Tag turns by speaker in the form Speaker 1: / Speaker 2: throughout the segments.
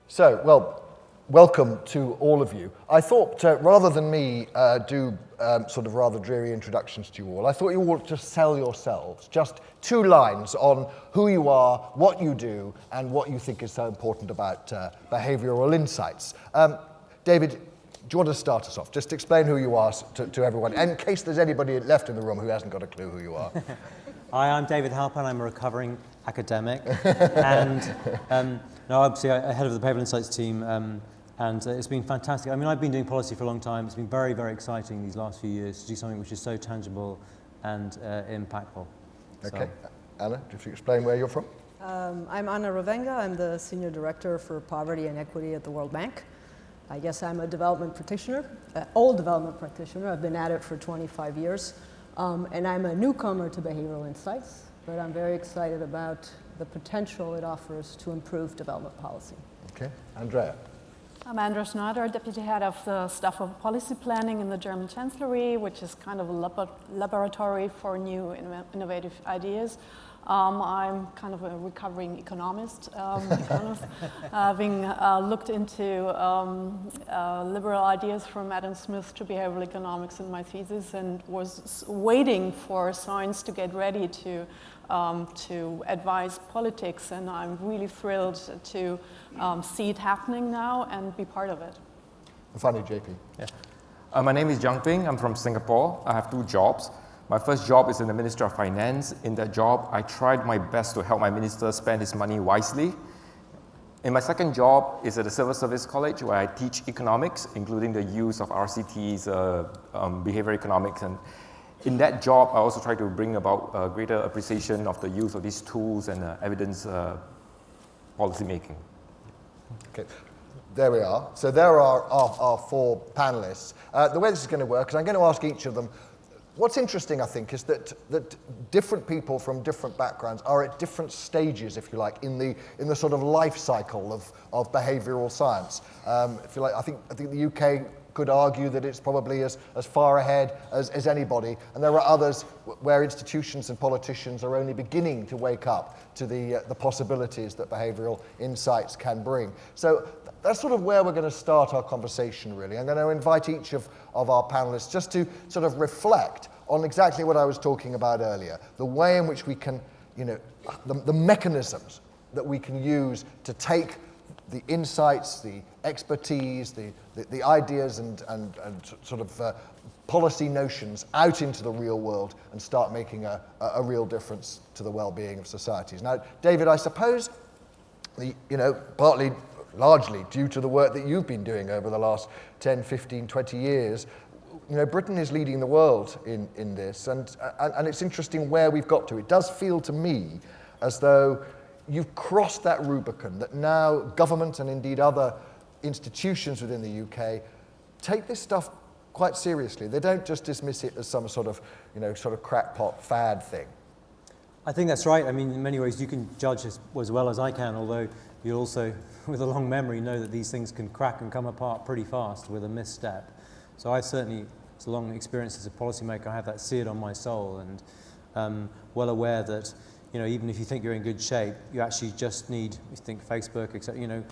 Speaker 1: So, well, welcome to all of you. I thought, rather than me do sort of rather dreary introductions to you all, I thought you all just sell yourselves. Just 2 lines on who you are, what you do, and what you think is so important about behavioural insights. David, do you want to start us off? Just explain who you are to everyone, in case there's anybody left in the room who hasn't got a clue who you are.
Speaker 2: Hi, I'm David Halpern. I'm a recovering academic, and obviously I head of the Behavioural Insights team, and it's been fantastic. I mean, I've been doing policy for a long time. It's been very, very exciting these last few years to do something which is so tangible and impactful.
Speaker 1: Okay, so. Anna, if you explain where you're from.
Speaker 3: I'm Anna Revenga. I'm the Senior Director for Poverty and Equity at the World Bank. I guess I'm a development practitioner, old development practitioner. I've been at it for 25 years. And I'm a newcomer to behavioral insights, but I'm very excited about the potential it offers to improve development policy.
Speaker 1: Okay, Andrea.
Speaker 4: I'm Andrea Schneider, Deputy Head of the Staff of Policy Planning in the German Chancellery, which is kind of a laboratory for new innovative ideas. I'm kind of a recovering economist, having looked into liberal ideas from Adam Smith to behavioral economics in my thesis, and was waiting for science to get ready to advise politics, and I'm really thrilled to see it happening now and be part of it.
Speaker 1: Funny, JP.
Speaker 5: Yeah. My name is Jang. I'm from Singapore. I have 2 jobs. My first job is in the Ministry of Finance. In that job, I tried my best to help my minister spend his money wisely. And my second job is at the Civil Service College, where I teach economics, including the use of RCTs, behavioral economics. And in that job, I also try to bring about greater appreciation of the use of these tools and evidence policy making.
Speaker 1: Okay. There we are. So there are our 4 panelists. The way this is going to work is I'm going to ask each of them. What's interesting, I think, is that different people from different backgrounds are at different stages, if you like, in the sort of life cycle of behavioural science. If you like, I think the UK could argue that it's probably as far ahead as anybody, and there are others where institutions and politicians are only beginning to wake up to the possibilities that behavioural insights can bring. So that's sort of where we're going to start our conversation, really. I'm going to invite each of our panelists just to sort of reflect on exactly what I was talking about earlier, the way in which we can, the mechanisms that we can use to take the insights, the expertise, the ideas and sort of policy notions out into the real world and start making a real difference to the well-being of societies. Now, David, I suppose, largely due to the work that you've been doing over the last 10, 15, 20 years, Britain is leading the world in this, and it's interesting where we've got to. It does feel to me as though you've crossed that Rubicon, that now government and indeed other institutions within the UK take this stuff quite seriously. They don't just dismiss it as some sort of crackpot fad thing.
Speaker 2: I think that's right. I mean, in many ways you can judge as well as I can, although you'll also, with a long memory, know that these things can crack and come apart pretty fast with a misstep. So I certainly, it's a long experience as a policymaker, I have that seared on my soul, and well aware that, even if you think you're in good shape, you actually just need, you think Facebook, etc.,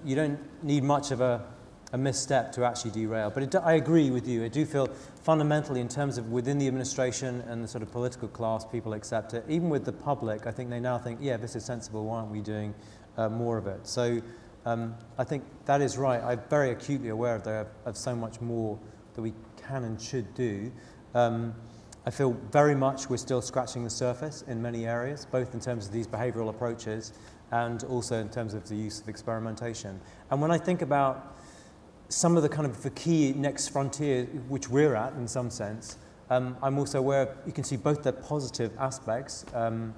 Speaker 2: you don't need much of a misstep to actually derail. But I agree with you. I do feel fundamentally, in terms of within the administration and the sort of political class, people accept it. Even with the public, I think they now think, yeah, this is sensible, why aren't we doing more of it? So I think that is right. I'm very acutely aware of so much more that we can and should do. I feel very much we're still scratching the surface in many areas, both in terms of these behavioural approaches and also in terms of the use of experimentation. And when I think about some of the kind of the key next frontier, which we're at in some sense, I'm also aware you can see both their positive aspects and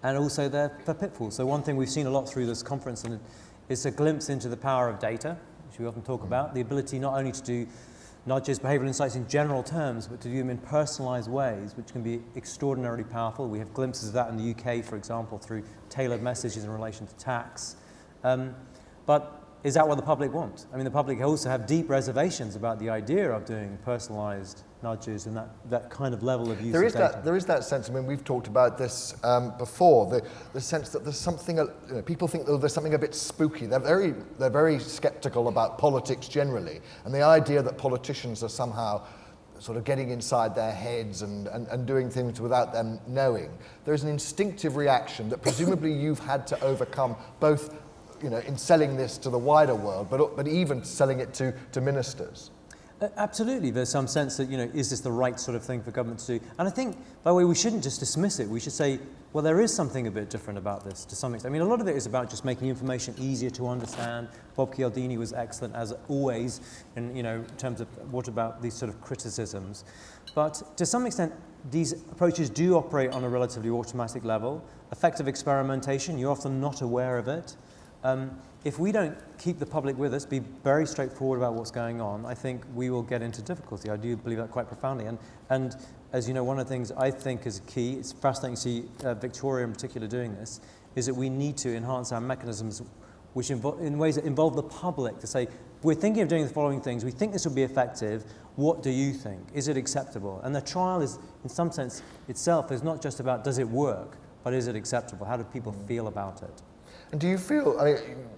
Speaker 2: also their pitfalls. So one thing we've seen a lot through this conference is a glimpse into the power of data, which we often talk about, the ability not only to do not just behavioural insights in general terms, but to do them in personalised ways, which can be extraordinarily powerful. We have glimpses of that in the UK, for example, through tailored messages in relation to tax. But is that what the public want? I mean, the public also have deep reservations about the idea of doing personalized nudges and that kind of level of use of data.
Speaker 1: There is that sense, I mean, we've talked about this before, the sense that there's something, people think that there's something a bit spooky. They're very skeptical about politics generally, and the idea that politicians are somehow sort of getting inside their heads and doing things without them knowing. There's an instinctive reaction that presumably you've had to overcome, both in selling this to the wider world, but even selling it to ministers.
Speaker 2: Absolutely, there's some sense that, is this the right sort of thing for government to do? And I think, by the way, we shouldn't just dismiss it. We should say, well, there is something a bit different about this to some extent. I mean, a lot of it is about just making information easier to understand. Bob Chialdini was excellent, as always, in terms of what about these sort of criticisms. But to some extent, these approaches do operate on a relatively automatic level. Effective experimentation, you're often not aware of it. If we don't keep the public with us, be very straightforward about what's going on, I think we will get into difficulty. I do believe that quite profoundly. And as you know, one of the things I think is key, it's fascinating to see Victoria in particular doing this, is that we need to enhance our mechanisms which in ways that involve the public to say, we're thinking of doing the following things, we think this will be effective, what do you think? Is it acceptable? And the trial is, in some sense, itself is not just about does it work, but is it acceptable? How do people feel about it?
Speaker 1: And do you feel,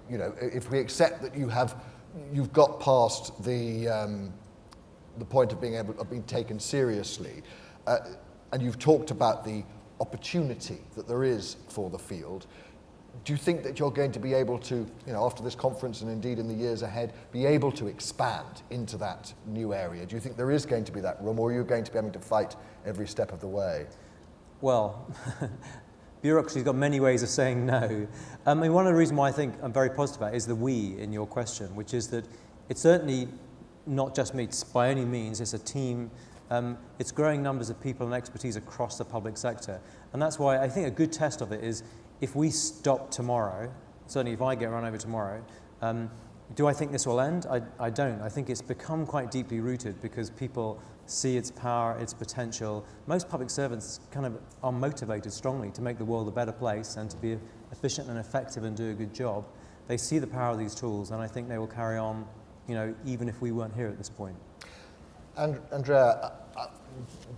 Speaker 1: if we accept that you've got past the point of being taken seriously, and you've talked about the opportunity that there is for the field, do you think that you're going to be able to, after this conference and indeed in the years ahead, be able to expand into that new area? Do you think there is going to be that room, or are you going to be having to fight every step of the way?
Speaker 2: Well, bureaucracy's got many ways of saying no. I mean, one of the reasons why I think I'm very positive about it is the we in your question, which is that it's certainly not just me by any means, it's a team. It's growing numbers of people and expertise across the public sector. And that's why I think a good test of it is if we stop tomorrow, certainly if I get run over tomorrow, do I think this will end? I don't. I think it's become quite deeply rooted because people see its power, its potential. Most public servants kind of are motivated strongly to make the world a better place and to be efficient and effective and do a good job. They see the power of these tools, and I think they will carry on, even if we weren't here at this point.
Speaker 1: And Andrea,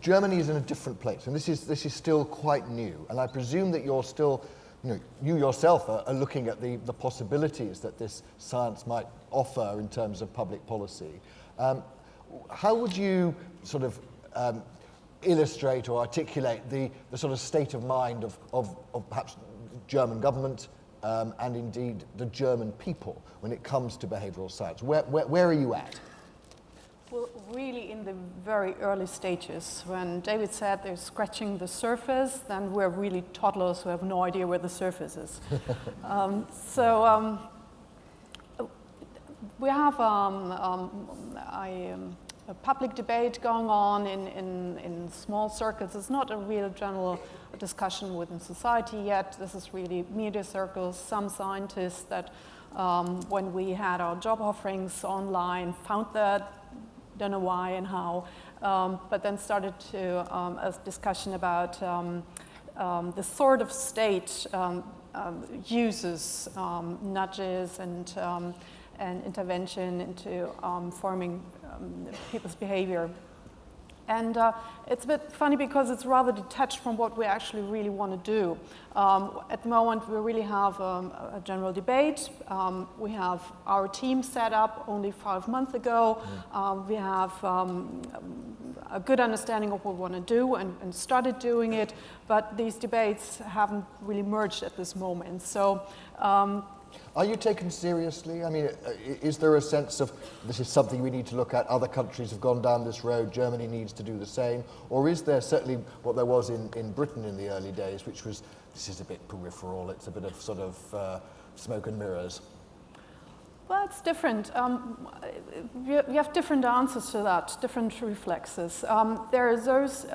Speaker 1: Germany is in a different place, and this is still quite new. And I presume that you're still, you yourself are looking at the possibilities that this science might offer in terms of public policy. How would you sort of illustrate or articulate the sort of state of mind of perhaps German government and indeed the German people when it comes to behavioural science? Where are you at?
Speaker 4: Well, really in the very early stages. When David said they're scratching the surface, then we're really toddlers who have no idea where the surface is. We have a public debate going on in small circles. It's not a real general discussion within society yet. This is really media circles, some scientists that when we had our job offerings online found that, don't know why and how, but then started to a discussion about the sort of state uses nudges and intervention into forming people's behavior. And it's a bit funny because it's rather detached from what we actually really want to do. At the moment, we really have a general debate. We have our team set up only 5 months ago. We have a good understanding of what we want to do and started doing it, but these debates haven't really merged at this moment. So.
Speaker 1: Are you taken seriously? I mean, is there a sense of this is something we need to look at, other countries have gone down this road, Germany needs to do the same? Or is there certainly what there was in Britain in the early days, which was, this is a bit peripheral, it's a bit of sort of smoke and mirrors?
Speaker 4: Well, it's different. We have different answers to that, different reflexes. There are those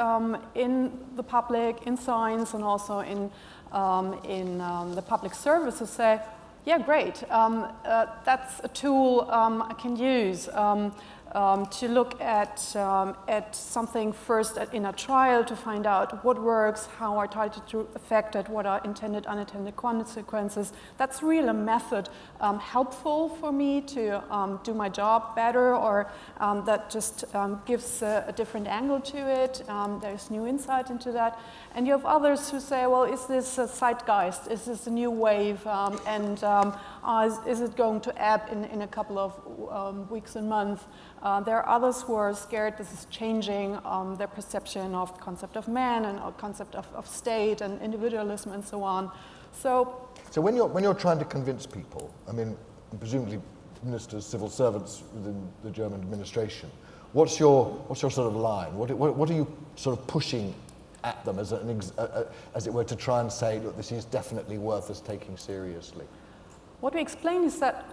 Speaker 4: in the public, in science, and also in the public service who say, yeah, great. That's a tool I can use. to look at something first in a trial to find out what works, how are targeted to affected, what are intended, unintended consequences. That's really a method helpful for me to do my job better, or that just gives a different angle to it. There's new insight into that. And you have others who say, well, is this a zeitgeist? Is this a new wave? Is it going to ebb in a couple of weeks and months? There are others who are scared this is changing their perception of the concept of man and concept of state and individualism and so on. So
Speaker 1: when you're trying to convince people, I mean, presumably ministers, civil servants within the German administration, what's your sort of line? What are you sort of pushing at them as it were to try and say, look, this is definitely worth us taking seriously?
Speaker 4: What we explain is that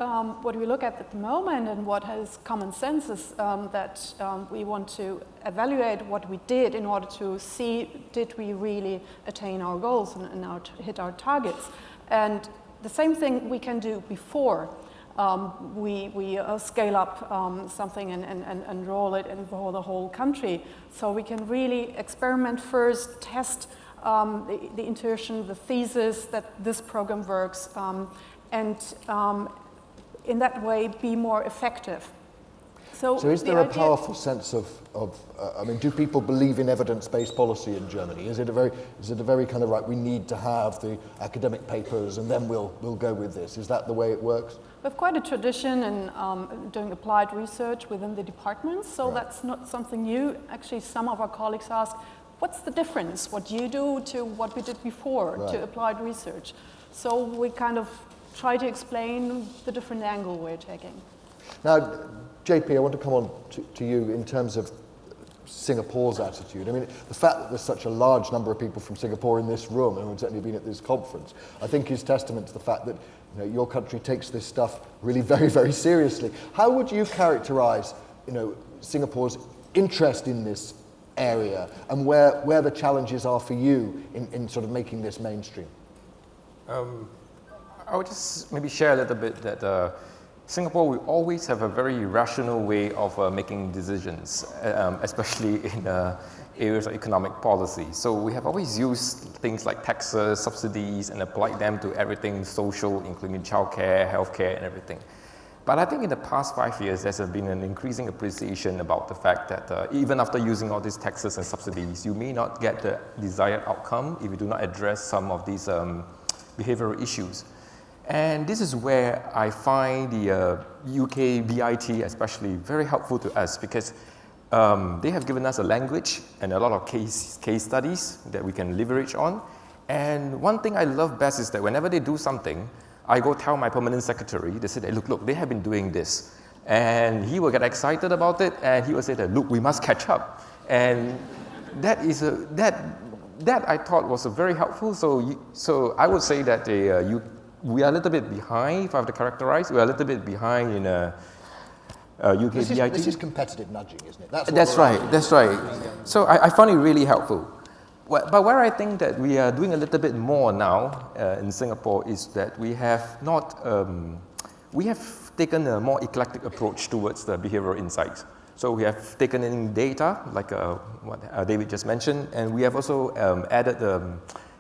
Speaker 4: what we look at the moment and what has common sense is that we want to evaluate what we did in order to see did we really attain our goals and hit our targets. And the same thing we can do before we scale up something and roll it for the whole country. So we can really experiment first, test the intuition, the thesis that this program works, and in that way be more effective. So
Speaker 1: is there a powerful sense of I mean, do people believe in evidence-based policy in Germany? Is it a very kind of, right, we need to have the academic papers and then we'll go with this? Is that the way it works?
Speaker 4: We have quite a tradition in doing applied research within the departments, so that's not something new. Actually, some of our colleagues ask, what's the difference, what you do to what we did before, to applied research? So we kind of try to explain the different angle we're taking.
Speaker 1: Now, JP, I want to come on to you in terms of Singapore's attitude. I mean, the fact that there's such a large number of people from Singapore in this room, and we've certainly been at this conference, I think is testament to the fact that your country takes this stuff really very, very seriously. How would you characterize, Singapore's interest in this area and where the challenges are for you in sort of making this mainstream?
Speaker 5: I would just maybe share a little bit that Singapore will always have a very rational way of making decisions, especially in areas of economic policy. So we have always used things like taxes, subsidies, and applied them to everything social, including childcare, healthcare, and everything. But I think in the past 5 years, there's been an increasing appreciation about the fact that even after using all these taxes and subsidies, you may not get the desired outcome if you do not address some of these behavioral issues. And this is where I find the UK BIT especially very helpful to us, because they have given us a language and a lot of case studies that we can leverage on. And one thing I love best is that whenever they do something, I go tell my permanent secretary, they say, look, they have been doing this. And he will get excited about it, and he will say that, look, we must catch up. And that is that I thought was very helpful. So I would say that we are a little bit behind, if I have to characterize. We are a little bit behind in UK BIT.
Speaker 1: This is competitive nudging, isn't it?
Speaker 5: That's right. So I found it really helpful. But where I think that we are doing a little bit more now in Singapore is that we have taken a more eclectic approach towards the behavioral insights. So we have taken in data, like what David just mentioned, and we have also added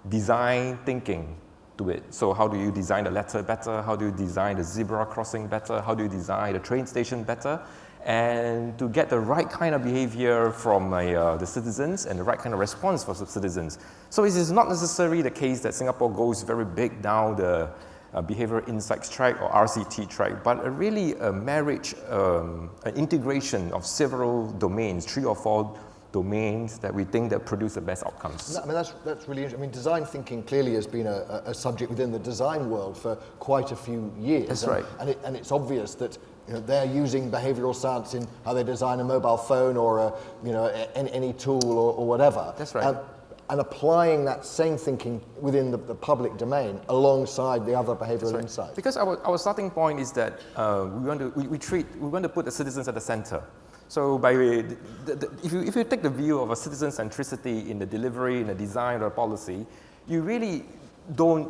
Speaker 5: design thinking to it. So how do you design the letter better? How do you design the zebra crossing better? How do you design the train station better? And to get the right kind of behavior from the citizens and the right kind of response for the citizens. So it is not necessarily the case that Singapore goes very big down the behavioral insights track or RCT track, but really a marriage, an integration of several domains, 3 or 4 domains that we think that produce the best outcomes.
Speaker 1: I mean, that's really interesting. I mean, design thinking clearly has been a subject within the design world for quite a few years.
Speaker 5: That's right.
Speaker 1: And it's obvious that they're using behavioral science in how they design a mobile phone or any tool or whatever.
Speaker 5: That's right.
Speaker 1: And applying that same thinking within the public domain alongside the other behavioral insights.
Speaker 5: Because our starting point is that we want to put the citizens at the center. So if you take the view of a citizen centricity in the delivery, in the design or policy, you really don't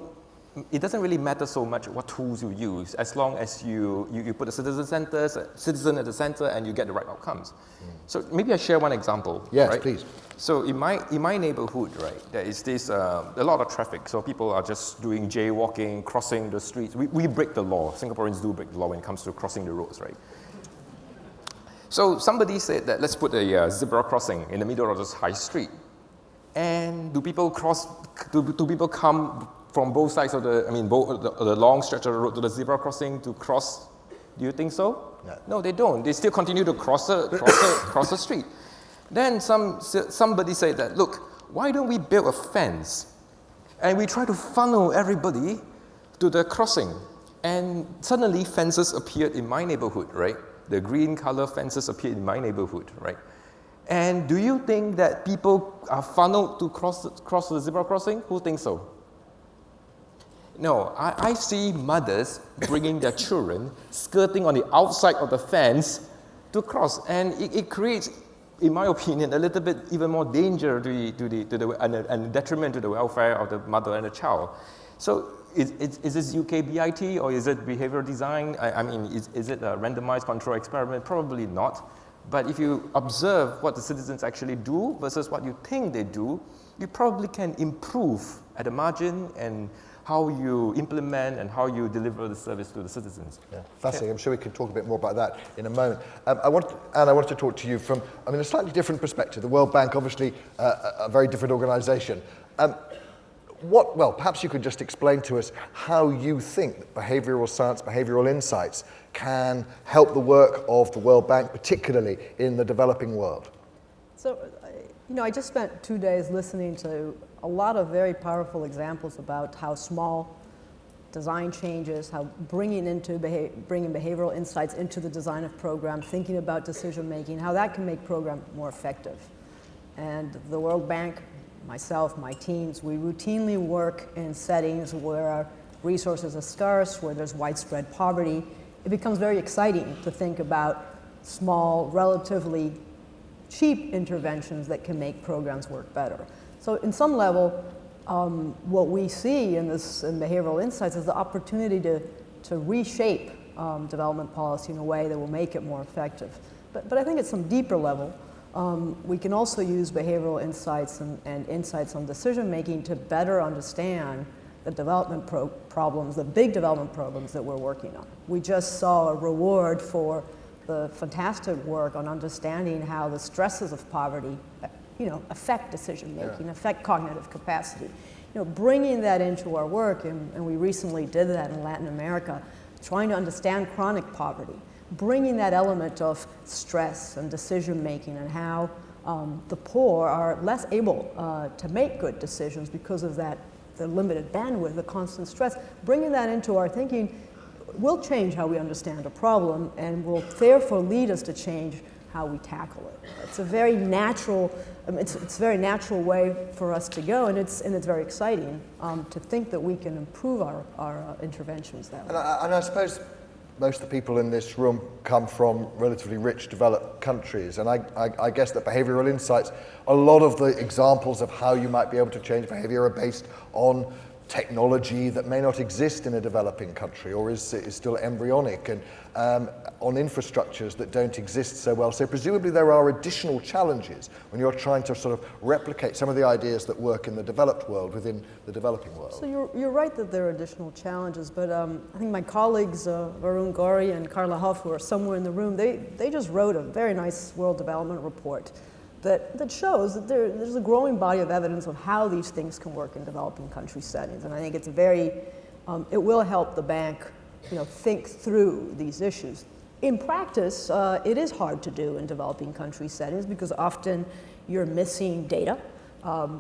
Speaker 5: it doesn't really matter so much what tools you use, as long as you put a citizen at the center and you get the right outcomes. So maybe I share one example.
Speaker 1: Yes,
Speaker 5: right?
Speaker 1: please.
Speaker 5: So in my neighborhood, right, there is this a lot of traffic. So people are just doing jaywalking, crossing the streets. We break the law. Singaporeans do break the law when it comes to crossing the roads, right? So somebody said that let's put a zebra crossing in the middle of this high street. And do people come from both sides of the long stretch of the road to the zebra crossing to cross? Do you think so? No, they don't. They still continue to cross the street. Then somebody said that, look, why don't we build a fence and we try to funnel everybody to the crossing? And suddenly fences appeared in my neighborhood, right? The green color fences appeared in my neighborhood, right? And do you think that people are funneled to cross the zebra crossing? Who thinks so? No, I see mothers bringing their children, skirting on the outside of the fence to cross. And it creates, in my opinion, a little bit even more danger and detriment to the welfare of the mother and the child. So is this UK BIT or is it behavioral design? I mean, is it a randomized control experiment? Probably not. But if you observe what the citizens actually do versus what you think they do, you probably can improve at the margin and how you implement and how you deliver the service to the citizens.
Speaker 1: Yeah, fascinating. I'm sure we can talk a bit more about that in a moment. I want to talk to you from, a slightly different perspective. The World Bank, obviously, a very different organisation. Perhaps you could just explain to us how you think that behavioural science, behavioural insights can help the work of the World Bank, particularly in the developing world.
Speaker 3: So, I just spent 2 days listening to a lot of very powerful examples about how small design changes, how bringing behavioral insights into the design of programs, thinking about decision making, how that can make programs more effective. And the World Bank, myself, my teams, we routinely work in settings where resources are scarce, where there's widespread poverty. It becomes very exciting to think about small, relatively cheap interventions that can make programs work better. So in some level, what we see in behavioral insights is the opportunity to reshape development policy in a way that will make it more effective. But I think at some deeper level, we can also use behavioral insights and insights on decision making to better understand the development problems, the big development problems that we're working on. We just saw a reward for the fantastic work on understanding how the stresses of poverty affect decision making, affect cognitive capacity. Bringing that into our work, and we recently did that in Latin America, trying to understand chronic poverty, bringing that element of stress and decision making and how the poor are less able to make good decisions because of the limited bandwidth, the constant stress. Bringing that into our thinking will change how we understand a problem and will therefore lead us to change how we tackle it. It's a very natural, it's a very natural way for us to go, and it's very exciting to think that we can improve our interventions that way.
Speaker 1: And I suppose most of the people in this room come from relatively rich, developed countries, and I guess that behavioural insights, a lot of the examples of how you might be able to change behaviour are based on technology that may not exist in a developing country or is still embryonic, and on infrastructures that don't exist so well. So presumably there are additional challenges when you're trying to sort of replicate some of the ideas that work in the developed world within the developing world.
Speaker 3: So you're right that there are additional challenges, but I think my colleagues Varun Gori and Carla Huff, who are somewhere in the room, they just wrote a very nice World Development Report that shows that there's a growing body of evidence of how these things can work in developing country settings. And I think it's it will help the bank think through these issues. In practice, it is hard to do in developing country settings because often you're missing data.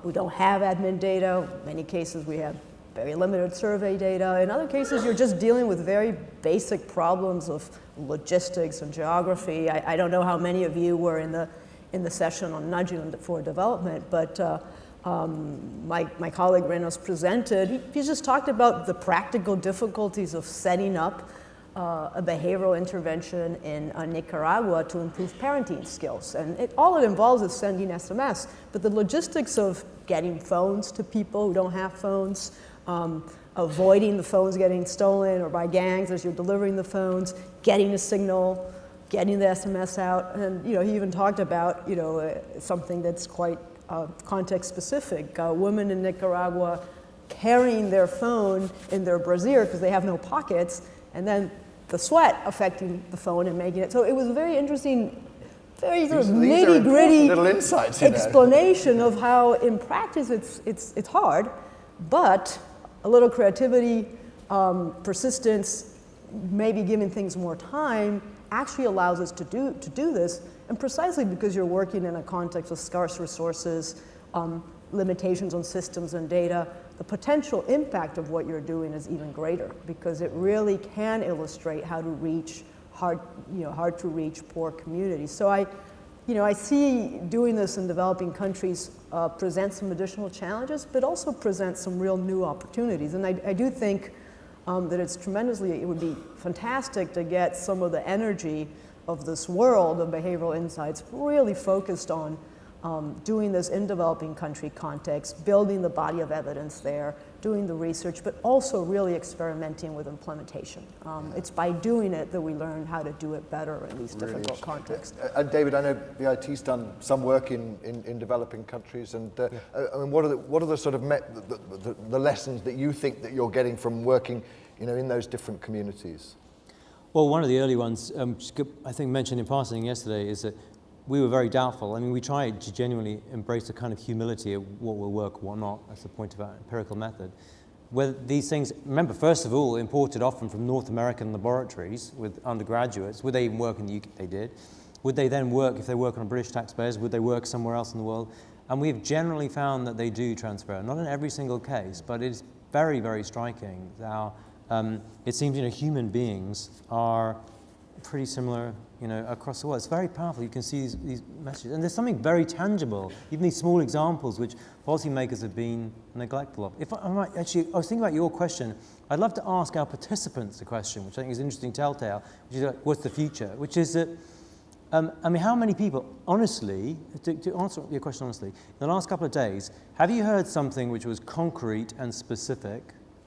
Speaker 3: We don't have admin data. In many cases, we have very limited survey data. In other cases, you're just dealing with very basic problems of logistics and geography. I don't know how many of you were in the session on nudging for development, but my colleague Renos presented, he just talked about the practical difficulties of setting up a behavioral intervention in Nicaragua to improve parenting skills. And all it involves is sending SMS, but the logistics of getting phones to people who don't have phones, avoiding the phones getting stolen, or by gangs as you're delivering the phones, getting a signal, getting the SMS out. And he even talked about something that's quite context specific. Women in Nicaragua carrying their phone in their brassiere because they have no pockets, and then the sweat affecting the phone and making it. So it was a very interesting, very sort of nitty-gritty
Speaker 1: little insights
Speaker 3: explanation of how in practice it's hard, but a little creativity, persistence, maybe giving things more time actually allows us to do this, and precisely because you're working in a context of scarce resources, limitations on systems and data, the potential impact of what you're doing is even greater, because it really can illustrate how to reach hard to reach poor communities. So I see doing this in developing countries present some additional challenges, but also present some real new opportunities. And I do think that it would be fantastic to get some of the energy of this world of behavioral insights really focused on doing this in developing country context, building the body of evidence there, doing the research, but also really experimenting with implementation. It's by doing it that we learn how to do it better in these difficult contexts.
Speaker 1: And David, I know the IT's done some work in developing countries, and I mean, what are the sort of the lessons that you think that you're getting from working, in those different communities?
Speaker 2: Well, one of the early ones, I think mentioned in passing yesterday, is that we were very doubtful. I mean, we tried to genuinely embrace a kind of humility of what will work, what not. That's the point of our empirical method. Whether these things, remember, first of all, imported often from North American laboratories with undergraduates. Would they even work in the UK? They did. Would they then work, if they work on British taxpayers, would they work somewhere else in the world? And we've generally found that they do transfer. Not in every single case, but it's very, very striking how it seems, human beings are pretty similar, across the world. It's very powerful. You can see these messages. And there's something very tangible, even these small examples, which policymakers have been neglectful of. If I might, actually, I was thinking about your question. I'd love to ask our participants a question, which I think is an interesting telltale, which is, what's the future? Which is that, how many people, honestly, to answer your question honestly, in the last couple of days, have you heard something which was concrete and specific,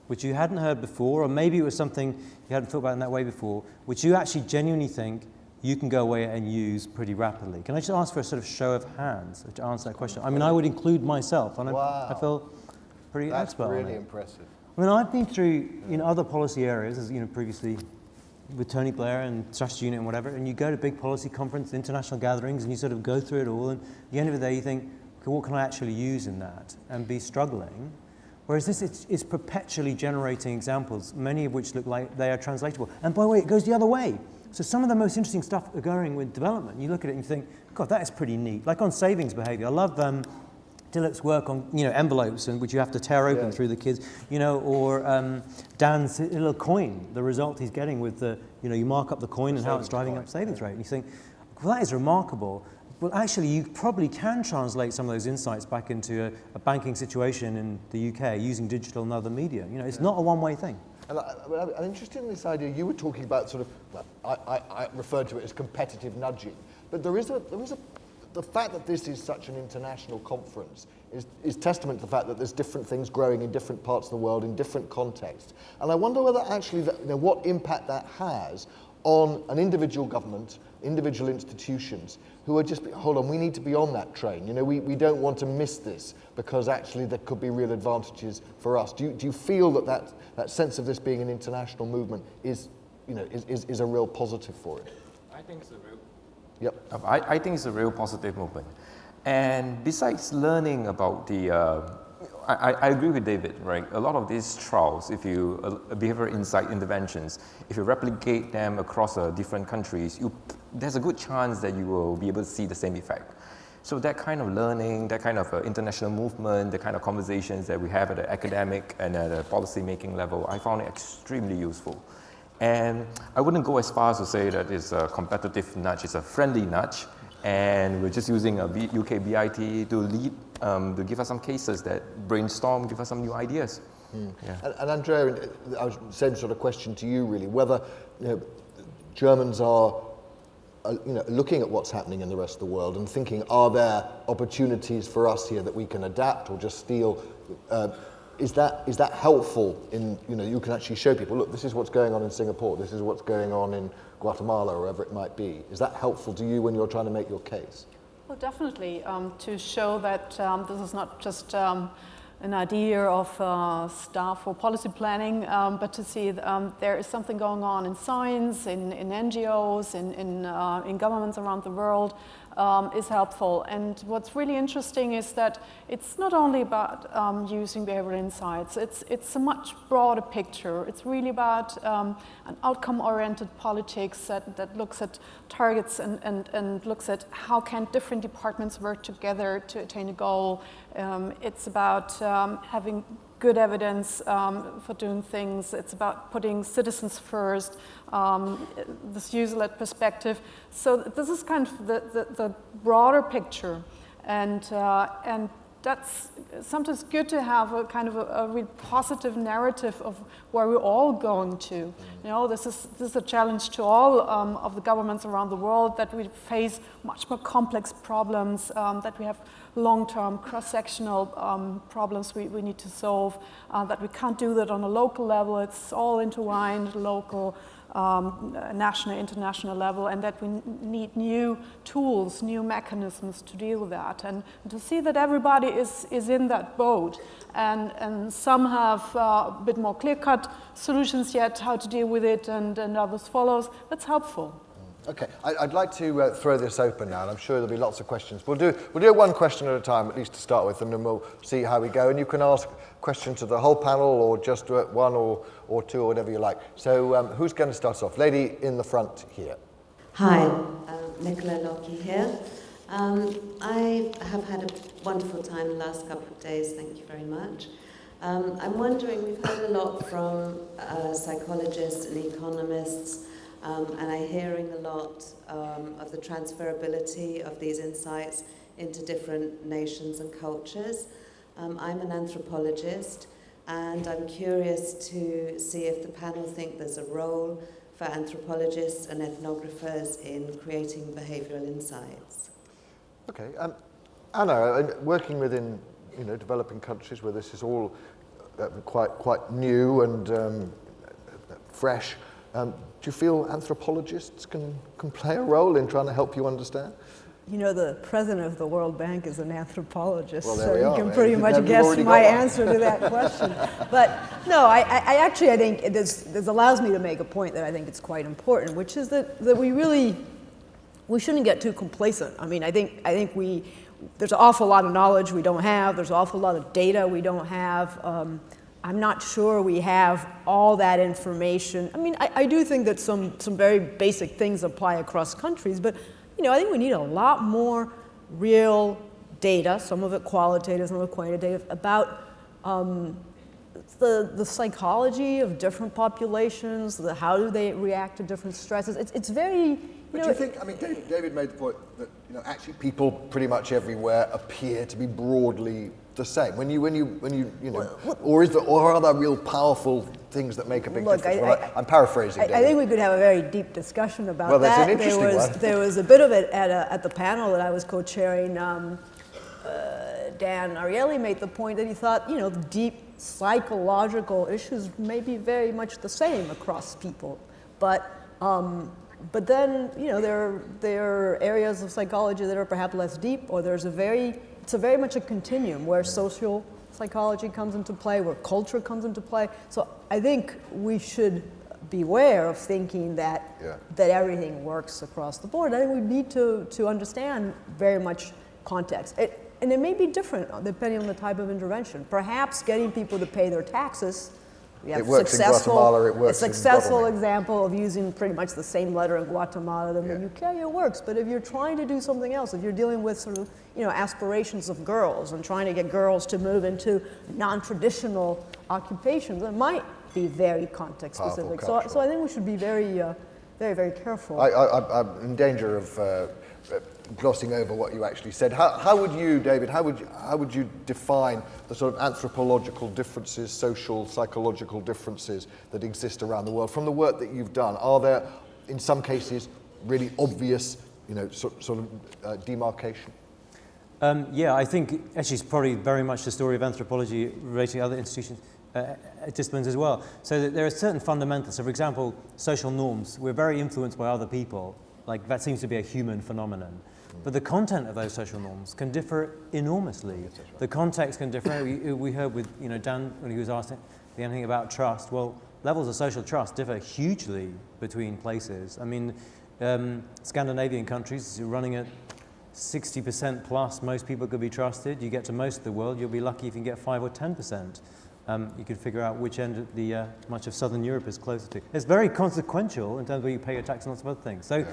Speaker 2: which you hadn't heard before, or maybe it was something you hadn't thought about in that way before, which you actually genuinely think you can go away and use pretty rapidly? Can I just ask for a sort of show of hands to answer that question? I mean, I would include myself, and
Speaker 1: wow.
Speaker 2: I feel pretty expert on it.
Speaker 1: That's really impressive.
Speaker 2: I mean, I've been through other policy areas, as previously with Tony Blair and Strategy Unit and whatever, and you go to big policy conference, international gatherings, and you sort of go through it all, and at the end of the day you think, okay, what can I actually use in that, and be struggling. Whereas this is perpetually generating examples, many of which look like they are translatable. And by the way, it goes the other way. So some of the most interesting stuff are going with development. You look at it and you think, God, that is pretty neat. Like on savings behavior. I love Dilip's work on envelopes, and which you have to tear open through the kids, or Dan's little coin, the result he's getting with the, you mark up the coin and how it's driving up savings rate. And you think, well, that is remarkable. Well, actually, you probably can translate some of those insights back into a banking situation in the UK using digital and other media. It's not a one-way thing.
Speaker 1: And I'm interested in this idea. You were talking about sort of, well, I referred to it as competitive nudging, but there is the fact that this is such an international conference is testament to the fact that there's different things growing in different parts of the world in different contexts. And I wonder whether actually what impact that has on an individual government, individual institutions who are just, hold on, we need to be on that train. We don't want to miss this because actually there could be real advantages for us. Do you feel that sense of this being an international movement is a real positive for it?
Speaker 5: I think it's a real.
Speaker 1: Yep.
Speaker 5: I think it's a real positive movement. And besides learning about I agree with David, right? A lot of these trials, behavioral insight interventions, if you replicate them across different countries, there's a good chance that you will be able to see the same effect. So that kind of learning, that kind of international movement, the kind of conversations that we have at the academic and at the policy making level, I found it extremely useful. And I wouldn't go as far as to say that it's a competitive nudge, it's a friendly nudge. And we're just using a UK BIT to lead, to give us some cases that brainstorm, give us some new ideas. Yeah.
Speaker 1: And Andrea, I was same sort of question to you really, whether Germans are looking at what's happening in the rest of the world and thinking, are there opportunities for us here that we can adapt or just steal is that helpful in, you can actually show people, look, this is what's going on in Singapore, this is what's going on in Guatemala, or wherever it might be. Is that helpful to you when you're trying to make your case?
Speaker 4: Well, definitely, to show that this is not just an idea of staff or policy planning, but to see there is something going on in science, in NGOs, in governments around the world, is helpful. And what's really interesting is that it's not only about using behavioral insights, it's a much broader picture. It's really about an outcome-oriented politics that looks at targets and looks at how can different departments work together to attain a goal. It's about having good evidence for doing things. It's about putting citizens first, this user-led perspective. So this is kind of the broader picture, and that's sometimes good to have a kind of a real positive narrative of where we're all going to. This is a challenge to all of the governments around the world, that we face much more complex problems, that we have long-term cross-sectional problems we need to solve, that we can't do that on a local level. It's all intertwined, local, national, international level, and that we need new tools, new mechanisms to deal with that, and to see that everybody is in that boat, and some have a bit more clear-cut solutions yet how to deal with it, and others follows. That's helpful.
Speaker 1: Okay, I'd like to throw this open now, and I'm sure there'll be lots of questions. We'll do one question at a time, at least to start with, and then we'll see how we go. And you can ask questions to the whole panel, or just one or two, or whatever you like. So who's going to start us off? Lady in the front here.
Speaker 6: Hi, Nicola Lockie here. I have had a wonderful time the last couple of days, thank you very much. I'm wondering, we've heard a lot from psychologists and economists, and I'm hearing a lot of the transferability of these insights into different nations and cultures. I'm an anthropologist, and I'm curious to see if the panel think there's a role for anthropologists and ethnographers in creating behavioural insights.
Speaker 1: Okay, Anna, working within developing countries where this is all quite new and fresh. Do you feel anthropologists can play a role in trying to help you understand?
Speaker 3: The president of the World Bank is an anthropologist,
Speaker 1: well,
Speaker 3: so you can pretty much guess my answer to that question. But no, I think this allows me to make a point that I think is quite important, which is that we shouldn't get too complacent. I mean, I think there's an awful lot of knowledge we don't have. There's an awful lot of data we don't have. I'm not sure we have all that information. I mean, I do think that some very basic things apply across countries, but I think we need a lot more real data, some of it qualitative, some of it quantitative, about the psychology of different populations, how do they react to different stresses. It's very...
Speaker 1: But do you think, I mean, David made the point that actually people pretty much everywhere appear to be broadly the same. Or are there real powerful things that make a big difference? I'm paraphrasing, David.
Speaker 3: I think we could have a very deep discussion about that.
Speaker 1: Well, that's an interesting one.
Speaker 3: There was a bit of it at the panel that I was co-chairing. Dan Ariely made the point that he thought, the deep psychological issues may be very much the same across people, but then, there are areas of psychology that are perhaps less deep, or it's very much a continuum where social psychology comes into play, where culture comes into play. So I think we should beware of thinking that everything works across the board. I think we need to understand very much context. And it may be different depending on the type of intervention. Perhaps getting people to pay their taxes. We have
Speaker 1: it works in Guatemala, it works
Speaker 3: a successful example of using pretty much the same letter in Guatemala than the UK, it works. But if you're trying to do something else, if you're dealing with sort of, aspirations of girls and trying to get girls to move into non-traditional occupations, it might be very context specific. So I think we should be very, very, very careful.
Speaker 1: I'm in danger of glossing over what you actually said. How would you, David, how would you define the sort of anthropological differences, social, psychological differences that exist around the world from the work that you've done? Are there, in some cases, really obvious, sort of demarcation?
Speaker 2: Yeah, I think actually it's probably very much the story of anthropology relating to other institutions, disciplines as well. So that there are certain fundamentals. So for example, social norms, we're very influenced by other people. Like that seems to be a human phenomenon. But the content of those social norms can differ enormously. The context can differ. We heard with Dan when he was asking anything about trust. Well, levels of social trust differ hugely between places. I mean, Scandinavian countries are running at 60% plus. Most people could be trusted. You get to most of the world, you'll be lucky if you can get 5 or 10%. You can figure out which end of much of Southern Europe is closer to. It's very consequential in terms of where you pay your tax and lots of other things. So.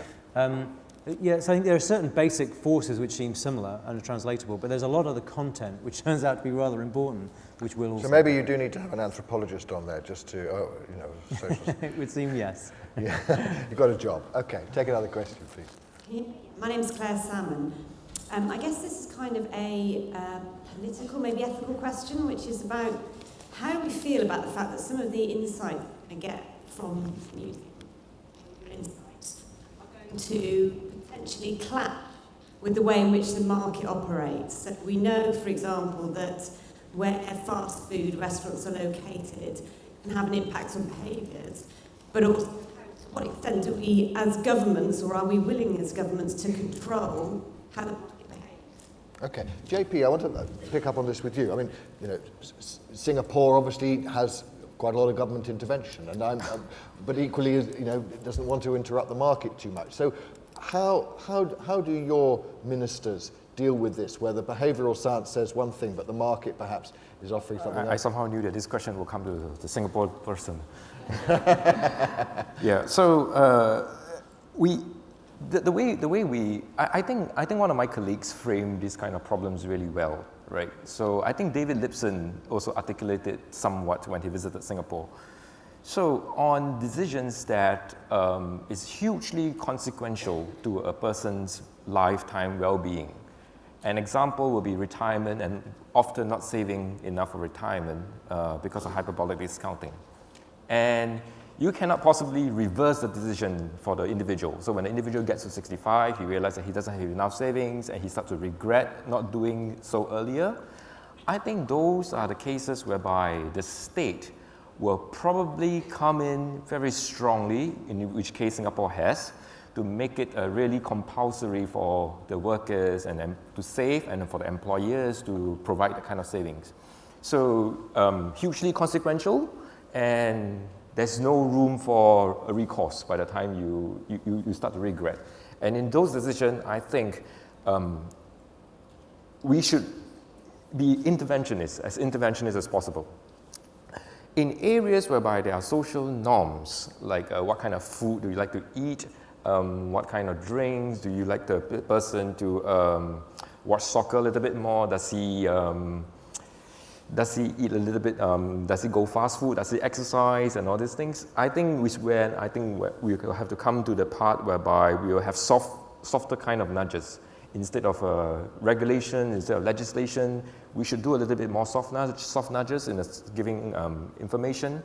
Speaker 2: So I think there are certain basic forces which seem similar and are translatable, but there's a lot of the content which turns out to be rather important, which will also...
Speaker 1: So maybe you do need to have an anthropologist on there just to, social...
Speaker 2: It would seem yes.
Speaker 1: Yeah, you've got a job. Okay, take another question, please.
Speaker 7: My name's Claire Salmon. I guess this is kind of a political, maybe ethical question, which is about how do we feel about the fact that some of the insight I get from using insights are going to potentially clash with the way in which the market operates. So we know, for example, that where fast food restaurants are located can have an impact on behaviours, but also to what extent do we as governments, or are we willing as governments to control how the market behaves?
Speaker 1: Okay, JP, I want to pick up on this with you. I mean, Singapore obviously has quite a lot of government intervention, and but equally, it doesn't want to interrupt the market too much. So, how do your ministers deal with this, where the behavioural science says one thing, but the market perhaps is offering something else?
Speaker 5: I somehow knew that this question will come to the Singapore person. Yeah. So I think one of my colleagues framed these kind of problems really well, right? So I think David Lipson also articulated somewhat when he visited Singapore. So on decisions that is hugely consequential to a person's lifetime well-being. An example will be retirement, and often not saving enough for retirement because of hyperbolic discounting. And you cannot possibly reverse the decision for the individual. So when the individual gets to 65, he realizes that he doesn't have enough savings and he starts to regret not doing so earlier. I think those are the cases whereby the state will probably come in very strongly, in which case Singapore has, to make it really compulsory for the workers and them to save, and for the employers to provide that kind of savings. So hugely consequential, and there's no room for a recourse by the time you start to regret. And in those decisions, I think we should be interventionists as possible. In areas whereby there are social norms, like what kind of food do you like to eat, what kind of drinks, do you like the person to watch soccer a little bit more, does he eat a little bit, does he go fast food, does he exercise, and all these things. I think we will have to come to the part whereby we will have softer kind of nudges. Instead of regulation, instead of legislation, we should do a little bit more soft nudges in giving information,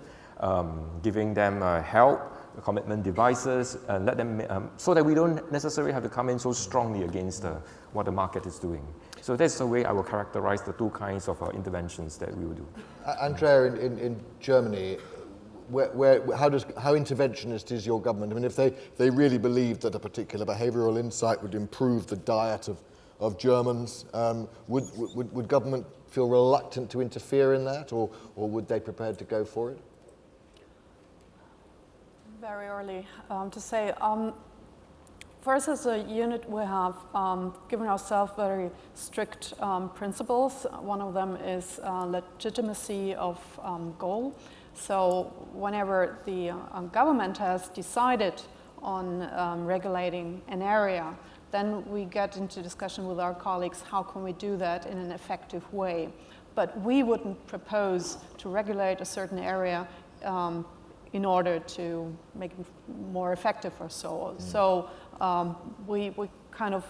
Speaker 5: giving them help, commitment devices, and let them, so that we don't necessarily have to come in so strongly against what the market is doing. So that's the way I will characterize the two kinds of interventions that we will do.
Speaker 1: Andrea, in Germany, how interventionist is your government? I mean, if they really believed that a particular behavioural insight would improve the diet of Germans, would government feel reluctant to interfere in that, or would they prepared to go for it?
Speaker 4: Very early to say. First, as a unit, we have given ourselves very strict principles. One of them is legitimacy of goal. So whenever the government has decided on regulating an area, then we get into discussion with our colleagues, how can we do that in an effective way? But we wouldn't propose to regulate a certain area in order to make it more effective or so. So we kind of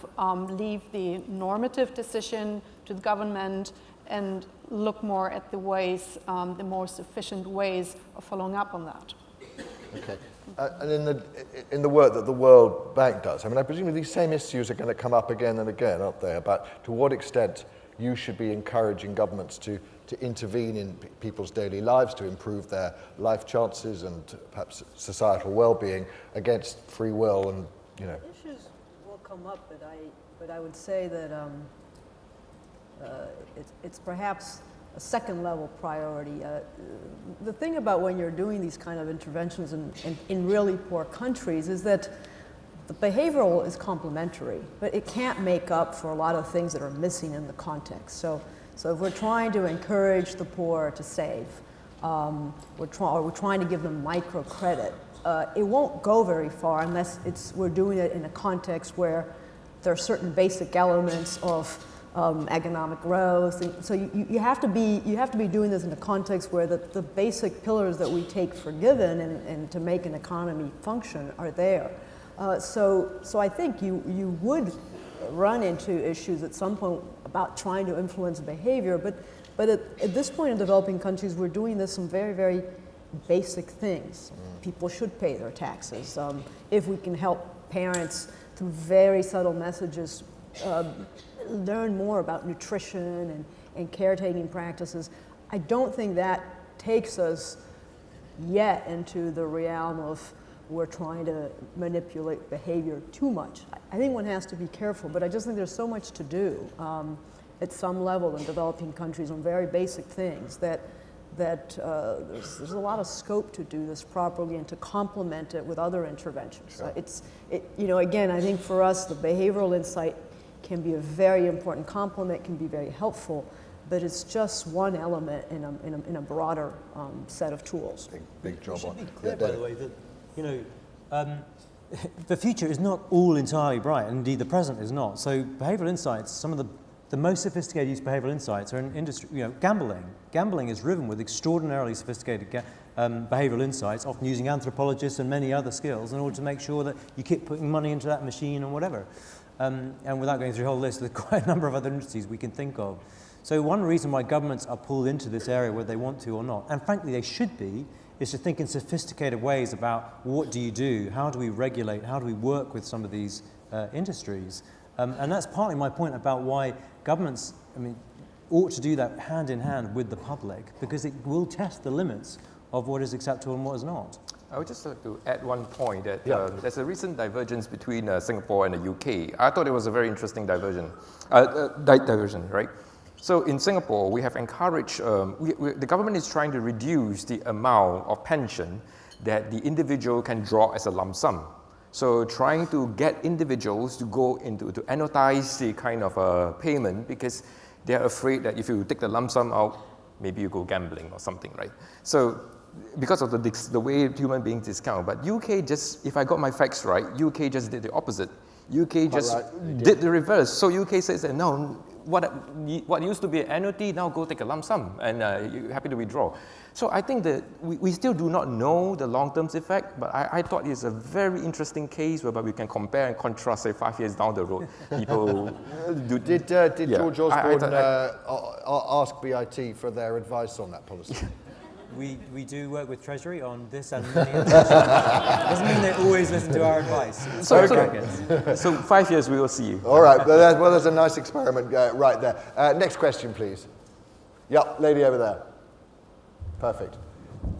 Speaker 4: leave the normative decision to the government and look more at the ways, the most efficient ways of following up on that.
Speaker 1: Okay. And in the work that the World Bank does, I mean, I presume these same issues are going to come up again and again, aren't they, about to what extent you should be encouraging governments to intervene in people's daily lives, to improve their life chances and perhaps societal well-being against free will and, you know.
Speaker 3: Issues will come up, but I would say that it's perhaps a second level priority. The thing about when you're doing these kind of interventions in really poor countries is that the behavioral is complementary, but it can't make up for a lot of things that are missing in the context. So if we're trying to encourage the poor to save, we're trying to give them microcredit, it won't go very far unless we're doing it in a context where there are certain basic elements of economic growth. And so you have to be doing this in a context where the basic pillars that we take for given and to make an economy function are there. So I think you would run into issues at some point about trying to influence behavior, but at this point in developing countries, we're doing this some very, very basic things. People should pay their taxes. If we can help parents through very subtle messages learn more about nutrition and caretaking practices, I don't think that takes us yet into the realm of we're trying to manipulate behavior too much. I think one has to be careful, but I just think there's so much to do at some level in developing countries on very basic things that there's a lot of scope to do this properly and to complement it with other interventions. Sure. Again, I think for us, the behavioral insight can be a very important complement, can be very helpful, but it's just one element in a broader set of tools.
Speaker 1: Big job on.
Speaker 2: It should be clear, by the way, that the future is not all entirely bright, and indeed the present is not. So behavioral insights, some of the most sophisticated use of behavioral insights are in industry. Gambling. Gambling is riven with extraordinarily sophisticated behavioral insights, often using anthropologists and many other skills in order to make sure that you keep putting money into that machine and whatever. And without going through a whole list, there's quite a number of other industries we can think of. So one reason why governments are pulled into this area, whether they want to or not, and frankly they should be, is to think in sophisticated ways about what do you do, how do we regulate, how do we work with some of these industries. And that's partly my point about why governments, ought to do that hand in hand with the public, because it will test the limits of what is acceptable and what is not.
Speaker 5: I would just like to add one point that there's a recent divergence between Singapore and the UK. I thought it was a very interesting diversion, right? So in Singapore, we have encouraged, the government is trying to reduce the amount of pension that the individual can draw as a lump sum. So trying to get individuals to go into, to annuitize the kind of payment, because they're afraid that if you take the lump sum out, maybe you go gambling or something, right? So because of the way human beings discount, but UK just, if I got my facts right, UK just did the opposite. UK just did the reverse. So UK says that no, what used to be an annuity, now go take a lump sum and you're happy to withdraw. So I think that we still do not know the long-term effect, but I thought it's a very interesting case whereby we can compare and contrast, say 5 years down the road, people
Speaker 1: Did George Osborne ask BIT for their advice on that policy?
Speaker 2: We do work with Treasury on this and many others. Doesn't mean they always listen to our advice.
Speaker 5: So 5 years we will see you.
Speaker 1: All right, well, there's a nice experiment right there. Next question, please. Yep, lady over there. Perfect.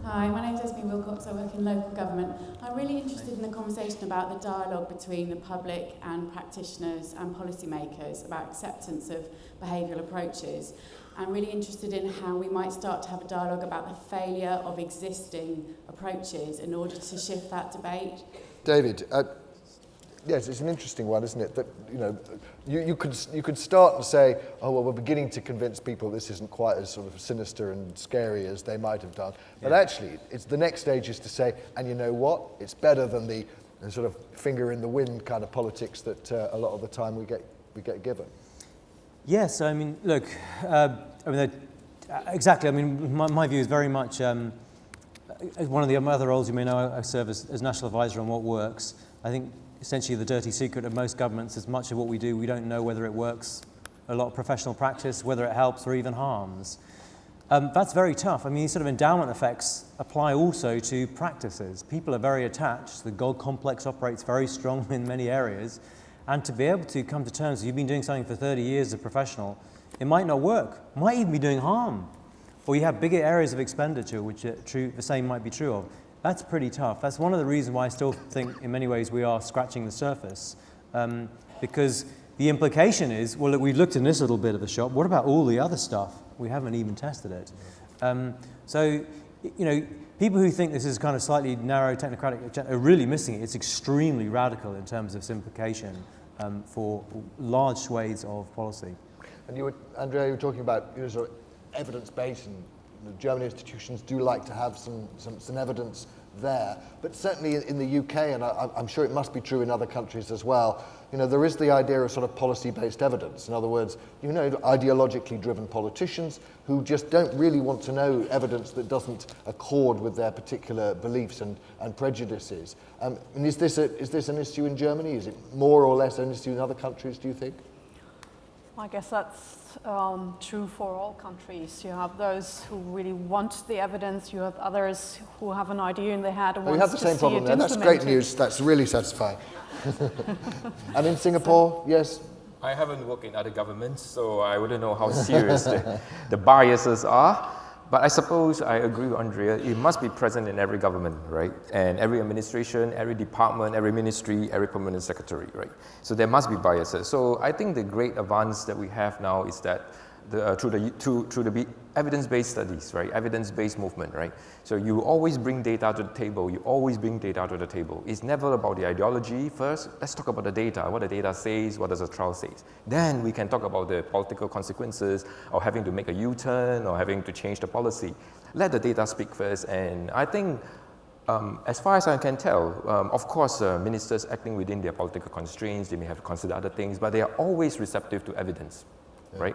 Speaker 8: Hi, my name's Esme Wilcox. I work in local government. I'm really interested in the conversation about the dialogue between the public and practitioners and policymakers about acceptance of behavioural approaches. I'm really interested in how we might start to have a dialogue about the failure of existing approaches in order to shift that debate.
Speaker 1: David, yes, it's an interesting one, isn't it? That you could start and say, oh well, we're beginning to convince people this isn't quite as sort of sinister and scary as they might have done. But actually, it's the next stage is to say, and you know what? It's better than the sort of finger in the wind kind of politics that a lot of the time we get given. Yes,
Speaker 2: I mean, look, exactly. I mean, my view is very much one of the other roles you may know. I serve as national advisor on what works. I think essentially the dirty secret of most governments is much of what we do, we don't know whether it works. A lot of professional practice, whether it helps or even harms. That's very tough. I mean, these sort of endowment effects apply also to practices. People are very attached. The God complex operates very strong in many areas. And to be able to come to terms, you've been doing something for 30 years as a professional, it might not work, might even be doing harm. Or you have bigger areas of expenditure, which the same might be true of. That's pretty tough. That's one of the reasons why I still think, in many ways, we are scratching the surface. Because the implication is, well, look, we've looked in this little bit of the shop. What about all the other stuff? We haven't even tested it. So, you know, people who think this is kind of slightly narrow technocratic are really missing it. It's extremely radical in terms of its implication for large swathes of policy.
Speaker 1: And you were, Andrea, you were talking about, you know, sort of evidence-based, and the German institutions do like to have some evidence there. But certainly in the UK, and I'm sure it must be true in other countries as well, you know, there is the idea of sort of policy-based evidence. In other words, you know, ideologically driven politicians who just don't really want to know evidence that doesn't accord with their particular beliefs and prejudices. And is this an issue in Germany? Is it more or less an issue in other countries, do you think?
Speaker 4: I guess that's true for all countries. You have those who really want the evidence. You have others who have an idea in their head and
Speaker 1: we have the same problem there. That's great news. That's really satisfying. And in Singapore, yes?
Speaker 5: I haven't worked in other governments, so I wouldn't know how serious the biases are. But I suppose I agree with Andrea. It must be present in every government, right? And every administration, every department, every ministry, every permanent secretary, right? So there must be biases. So I think the great advance that we have now is that through the evidence-based studies, right? Evidence-based movement, right? So you always bring data to the table. You always bring data to the table. It's never about the ideology first. Let's talk about the data, what the data says, what does the trial say. Then we can talk about the political consequences of having to make a U-turn or having to change the policy. Let the data speak first. And I think, as far as I can tell, of course, ministers acting within their political constraints, they may have to consider other things, but they are always receptive to evidence, right?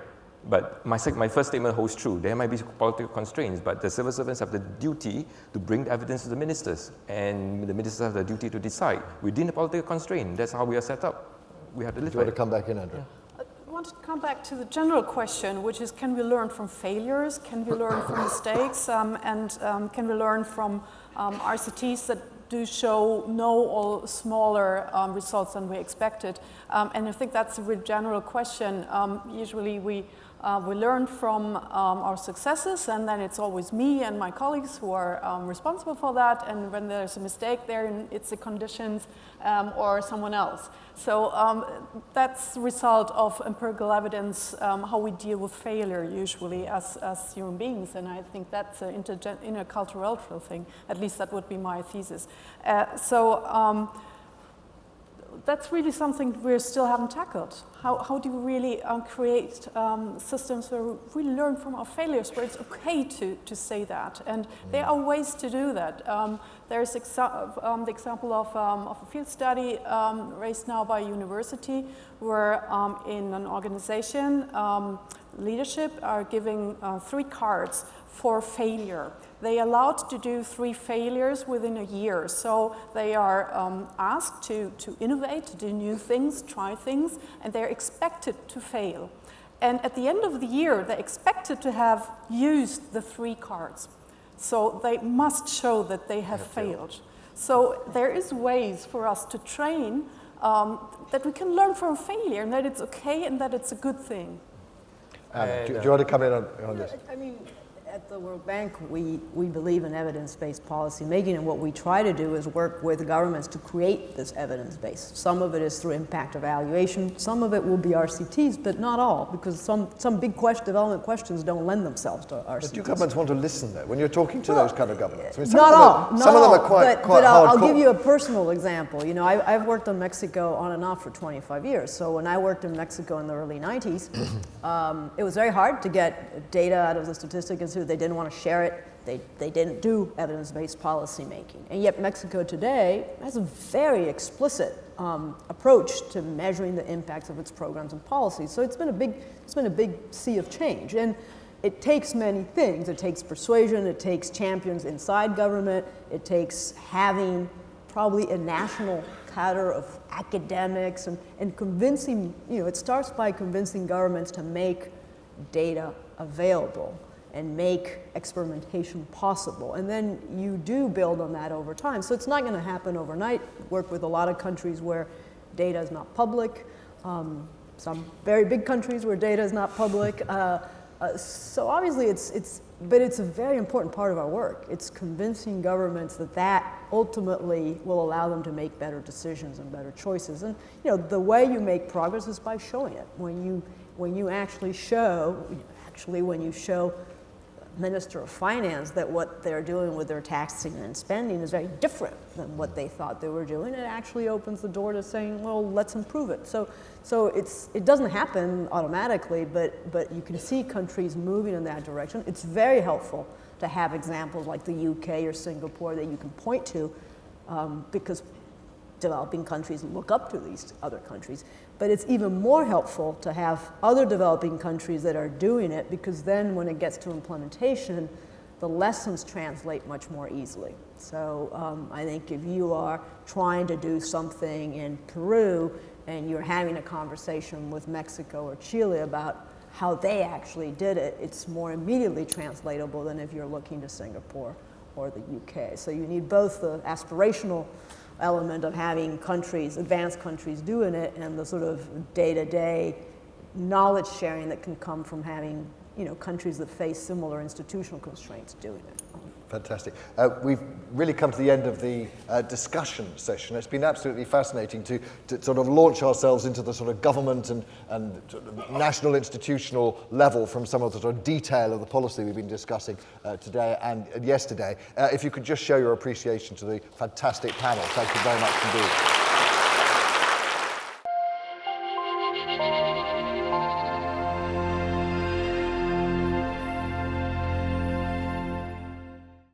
Speaker 5: But my first statement holds true. There might be political constraints, but the civil servants have the duty to bring the evidence to the ministers, and the ministers have the duty to decide within the political constraint. That's how we are set up. We have to live.
Speaker 1: Do you want to come back in, Andrea?
Speaker 4: I want to come back to the general question, which is, can we learn from failures? Can we learn from mistakes? And can we learn from RCTs that do show no or smaller results than we expected? And I think that's a real general question. Usually we learn from our successes, and then it's always me and my colleagues who are responsible for that. And when there's a mistake there, it's the conditions or someone else. So that's the result of empirical evidence, how we deal with failure usually as human beings. And I think that's an intercultural thing. At least that would be my thesis. That's really something we still haven't tackled. How do we really create systems where we really learn from our failures, where it's okay to say that? And there are ways to do that. There's the example of a field study raised now by a university, where in an organization, leadership are giving 3 cards for failure. They are allowed to do 3 failures within a year. So they are asked to innovate, to do new things, try things, and they're expected to fail. And at the end of the year, they're expected to have used the 3 cards. So they must show that they have failed. So there is ways for us to train that we can learn from failure, and that it's okay and that it's a good thing.
Speaker 1: Do you want to come in on this?
Speaker 3: I mean, at the World Bank, we believe in evidence-based policy making, and what we try to do is work with governments to create this evidence base. Some of it is through impact evaluation, some of it will be RCTs, but not all, because some big development questions don't lend themselves to RCTs.
Speaker 1: But do governments want to listen, though, when you're talking to those kind of governments? I mean,
Speaker 3: Not all.
Speaker 1: Some of them are quite
Speaker 3: but I'll
Speaker 1: hardcore.
Speaker 3: give you a personal example. You know, I've worked in Mexico on and off for 25 years. So when I worked in Mexico in the early 90s, it was very hard to get data out of the Statistics Institute. They didn't want to share it. They didn't do evidence-based policy making. And yet Mexico today has a very explicit approach to measuring the impacts of its programs and policies. So it's been a big sea of change. And it takes many things. It takes persuasion, it takes champions inside government, it takes having probably a national cadre of academics and convincing, you know, it starts by convincing governments to make data available. and make experimentation possible. And then you do build on that over time. So it's not going to happen overnight. Work with a lot of countries where data is not public, some very big countries where data is not public. So obviously but it's a very important part of our work. It's convincing governments that ultimately will allow them to make better decisions and better choices. And the way you make progress is by showing it. When you actually show, when you show Minister of Finance that what they're doing with their taxing and spending is very different than what they thought they were doing, it actually opens the door to saying, well, let's improve it. So it doesn't happen automatically, but you can see countries moving in that direction. It's very helpful to have examples like the UK or Singapore that you can point to, because developing countries look up to these other countries. But it's even more helpful to have other developing countries that are doing it, because then when it gets to implementation, the lessons translate much more easily. So I think if you are trying to do something in Peru and you're having a conversation with Mexico or Chile about how they actually did it, it's more immediately translatable than if you're looking to Singapore or the UK. So you need both the aspirational element of having countries, advanced countries doing it, and the sort of day-to-day knowledge sharing that can come from having countries that face similar institutional constraints doing it.
Speaker 1: Fantastic. We've really come to the end of the discussion session. It's been absolutely fascinating to sort of launch ourselves into the sort of government and sort of national institutional level from some of the sort of detail of the policy we've been discussing today and yesterday. If you could just show your appreciation to the fantastic panel. Thank you very much indeed.